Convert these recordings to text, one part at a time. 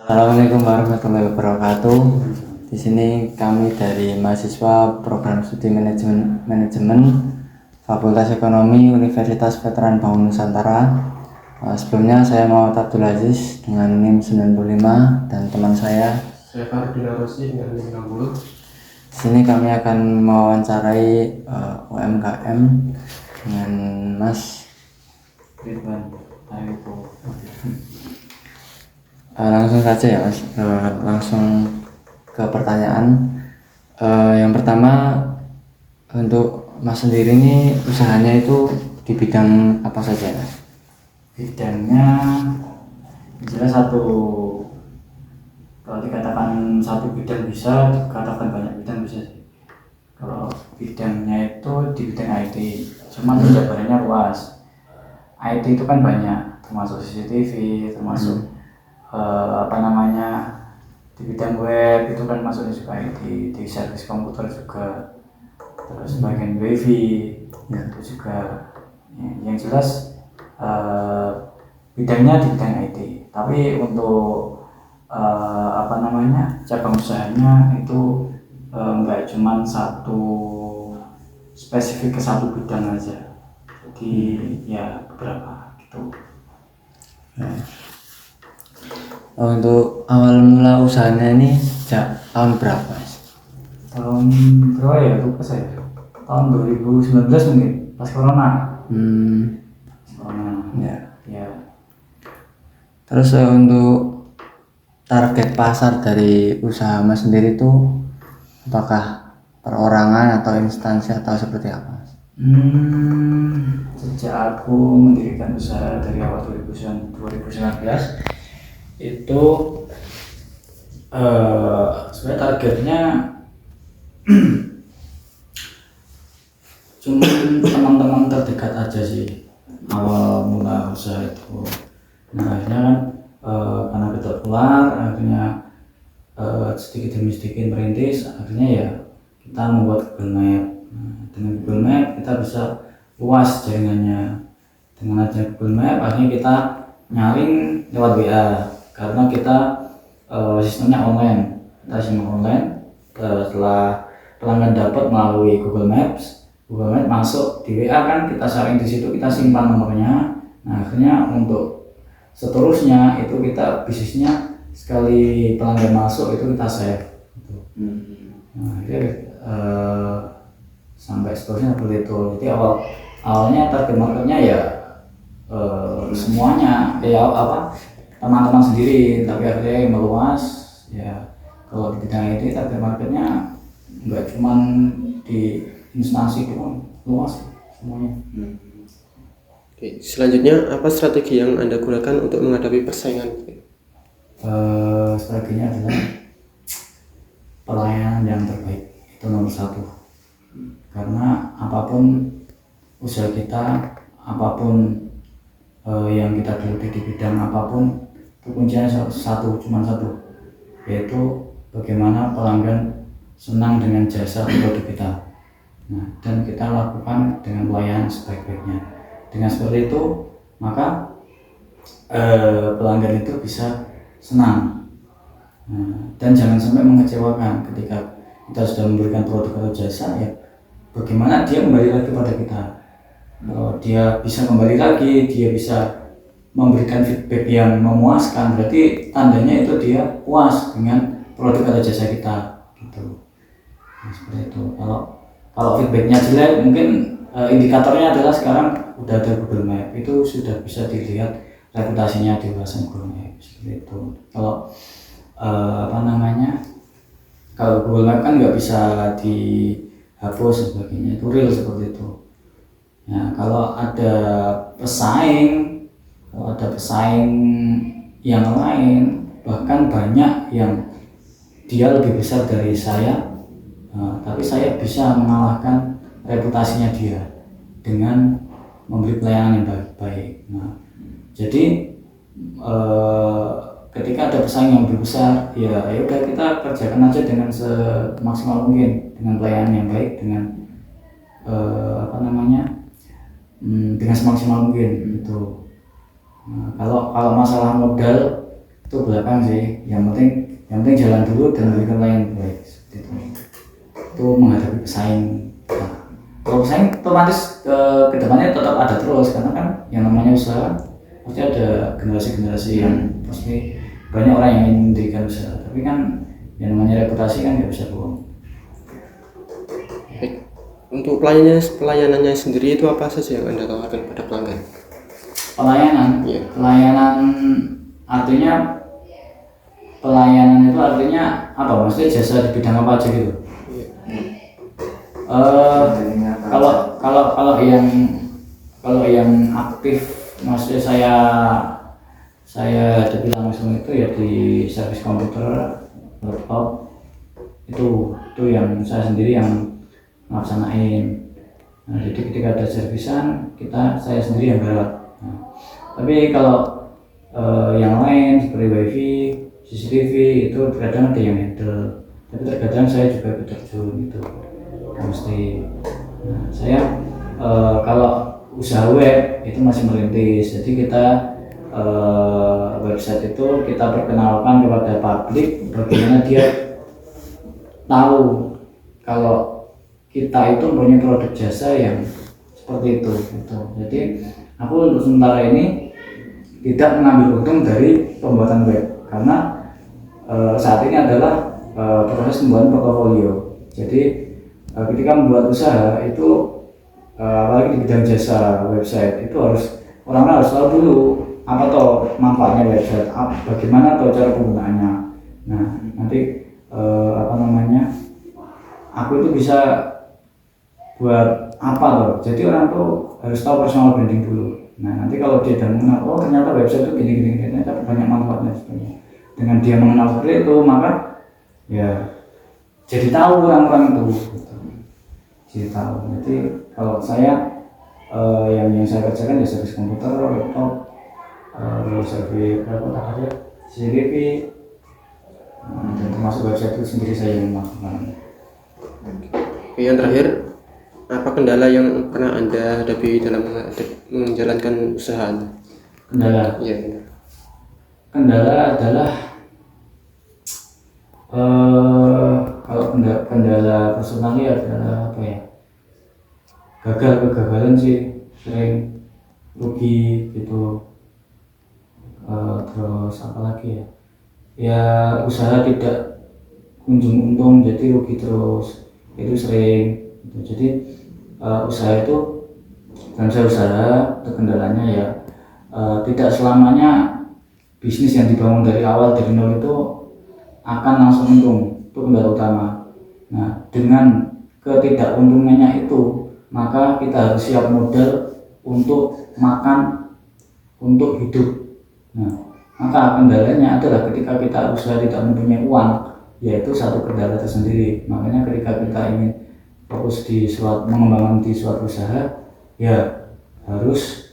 Assalamualaikum warahmatullahi wabarakatuh. Di sini kami dari mahasiswa Program Studi Manajemen Fakultas Ekonomi Universitas Veteran Bangun Nusantara. Sebelumnya saya Muhammad Abdul Aziz dengan NIM 95 dan teman saya Fardina Rossi dengan NIM 60. Di sini kami akan mewawancarai UMKM dengan Mas Ridwan Taripo. Langsung saja ya Mas, langsung ke pertanyaan. Yang pertama, untuk Mas sendiri ini usahanya itu di bidang apa saja Mas? Bidangnya jelas kalau dikatakan satu bidang bisa, dikatakan banyak bidang bisa sih. Kalau bidangnya itu di bidang IT, cuman jabarannya luas. IT itu kan banyak, termasuk CCTV, termasuk di bidang web itu kan masuknya juga IT, di servis komputer juga, terus bagian wifi itu juga. Yang jelas bidangnya di bidang IT, tapi untuk cabang usahanya itu enggak cuma satu spesifik ke satu bidang aja, jadi ya beberapa gitu. Untuk awal mula usahanya ini sejak tahun berapa Mas? Tahun berapa ya, lupa saya, tahun 2019 mungkin pas corona. Ya. Terus untuk target pasar dari usaha Mas sendiri itu apakah perorangan atau instansi atau seperti apa Mas? Sejak aku mendirikan usaha dari awal 2019 itu sebenarnya targetnya cuma teman-teman terdekat aja sih awal mula usaha itu. Nah akhirnya kan karena keluar akhirnya sedikit demi sedikit merintis, akhirnya ya kita membuat Google Map. Dengan Google Map kita bisa luas jaringannya. Dengan adanya Google Map akhirnya kita nyaring lewat WA, karena kita sistemnya online. Kita sistem online, setelah pelanggan dapat melalui Google Maps masuk di WA kan kita sharing di situ, kita simpan nomornya. Nah akhirnya untuk seterusnya itu kita bisnisnya sekali pelanggan masuk itu kita save gitu. Nah sampai seterusnya seperti itu. Jadi awalnya target marketnya ya semuanya teman-teman sendiri, tapi akhirnya meluas ya. Kalau di bidang ini target marketnya nggak cuma di instansi doang, luas semuanya. Oke, selanjutnya apa strategi yang Anda gunakan untuk menghadapi persaingan? Strateginya adalah pelayanan yang terbaik, itu nomor satu. Karena apapun usaha kita, apapun yang kita geluti di bidang apapun, kuncinya cuma satu, yaitu bagaimana pelanggan senang dengan jasa produk kita. Nah, dan kita lakukan dengan pelayanan sebaik-baiknya. Dengan seperti itu, maka pelanggan itu bisa senang. Dan jangan sampai mengecewakan ketika kita sudah memberikan produk atau jasa, ya bagaimana dia kembali lagi pada kita. Kalau dia bisa kembali lagi, dia bisa memberikan feedback yang memuaskan, berarti tandanya itu dia puas dengan produk atau jasa kita gitu. Nah, seperti itu. Kalau feedbacknya jelek, mungkin indikatornya adalah sekarang udah ada Google Map, itu sudah bisa dilihat reputasinya di ulasan Google Map seperti itu. Kalau kalau Google Map kan nggak bisa dihapus sebagainya, itu real seperti itu. Ya, kalau ada pesaing yang lain, bahkan banyak yang dia lebih besar dari saya, tapi saya bisa mengalahkan reputasinya dia dengan memberi pelayanan yang baik. Nah, jadi ketika ada pesaing yang lebih besar, ya udah kita kerjakan aja dengan semaksimal mungkin, dengan pelayanan yang baik, dengan dengan semaksimal mungkin gitu. Nah, kalau masalah modal itu belakang sih. Yang penting jalan dulu dan memberikan layanan baik seperti itu menghadapi pesaing. Nah, kalau pesaing otomatis kedepannya tetap ada terus, karena kan yang namanya usaha pasti ada generasi yang pasti banyak orang yang ingin mendirikan usaha, tapi kan yang namanya reputasi kan nggak bisa bohong. Baik. Untuk pelayanannya sendiri itu apa saja yang Anda tawarkan pada pelanggan? Pelayanan, Iya. pelayanan itu artinya apa? Maksudnya jasa di bidang apa aja gitu? Iya. Kalau yang aktif, maksudnya saya dibilang langsung itu ya di servis komputer, laptop, itu yang saya sendiri yang melaksanain. Nah, jadi ketika ada servisan saya sendiri yang garap. Nah, tapi kalau yang lain seperti wifi, CCTV itu terkadang ada yang handle, tapi terkadang saya juga terjun itu mesti. Nah, saya kalau usaha web itu masih merintis, jadi kita website itu kita perkenalkan kepada publik bagaimana dia tahu kalau kita itu punya produk jasa yang seperti itu gitu. Jadi aku untuk sementara ini tidak mengambil untung dari pembuatan web, karena saat ini adalah proses pembuatan portofolio. Jadi ketika membuat usaha itu apalagi di bidang jasa website itu orang harus tahu dulu apa toh manfaatnya website, bagaimana toh cara penggunaannya. Nah, nanti aku itu bisa buat apa toh. Jadi orang tuh harus tahu personal branding dulu. Nah, nanti kalau dia sudah mengenal, ternyata website itu gini, ternyata banyak manfaatnya sebenarnya. Dengan dia mengenal seperti itu, maka ya jadi tahu orang-orang itu. Gitu. Jadi tahu. Jadi kalau saya yang saya kerjakan ya servis komputer, laptop, servis CCTV, dan termasuk website itu sendiri saya yang melakukan. Yang terakhir, apa kendala yang pernah Anda hadapi dalam menjalankan usaha Anda? Kendala? Iya. Kendala adalah kalau kendala personalnya adalah apa ya? Kegagalan sih, sering rugi gitu. Terus apa lagi ya? Ya usaha tidak kunjung untung, jadi rugi terus, itu sering gitu. Jadi usaha itu dan saya usaha kendalanya ya tidak selamanya bisnis yang dibangun dari awal dari nol itu akan langsung untung, itu kendala utama. Nah, dengan ketidakuntungannya itu, maka kita harus siap modal untuk makan, untuk hidup. Nah, maka kendalanya adalah ketika kita usaha tidak mempunyai uang, yaitu satu kendala tersendiri. Makanya ketika kita ingin fokus di mengembangkan di suatu usaha, ya harus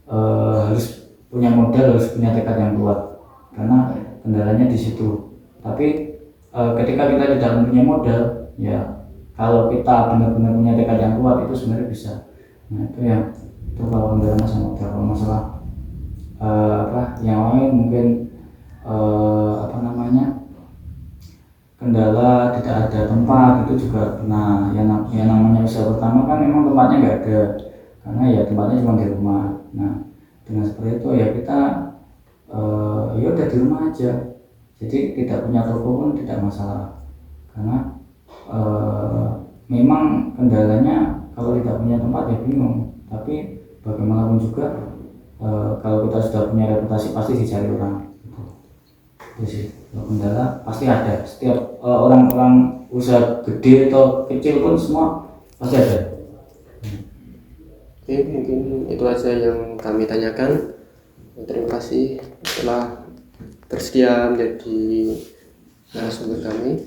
harus punya modal, harus punya tekad yang kuat, karena kendalanya di situ. Tapi ketika kita tidak mempunyai modal, ya kalau kita benar-benar punya tekad yang kuat itu sebenarnya bisa. Nah, itu kalau kendala masalah modal. Kalau masalah yang lain mungkin kendala tidak ada tempat, itu juga pernah. Yang namanya usaha pertama kan memang tempatnya nggak ada, karena ya tempatnya cuma di rumah. Nah, dengan seperti itu ya kita ya udah di rumah aja, jadi tidak punya toko pun tidak masalah, karena memang kendalanya kalau tidak punya tempat ya bingung. Tapi bagaimanapun juga kalau kita sudah punya reputasi pasti dicari orang gitu. Itu sih, kalau kendala pasti ada. Setiap orang-orang usaha gede atau kecil pun semua pasti ada. Oke, mungkin itu aja yang kami tanyakan. Terima kasih telah bersedia menjadi narasumber kami.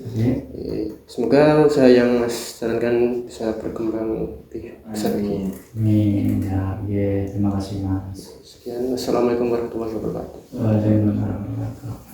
Semoga usaha yang Mas jalankan bisa berkembang lebih besar lagi. Amin. Ya, terima kasih Mas. Sekian, wassalamualaikum warahmatullahi wabarakatuh. Waalaikumsalam warahmatullahi wabarakatuh.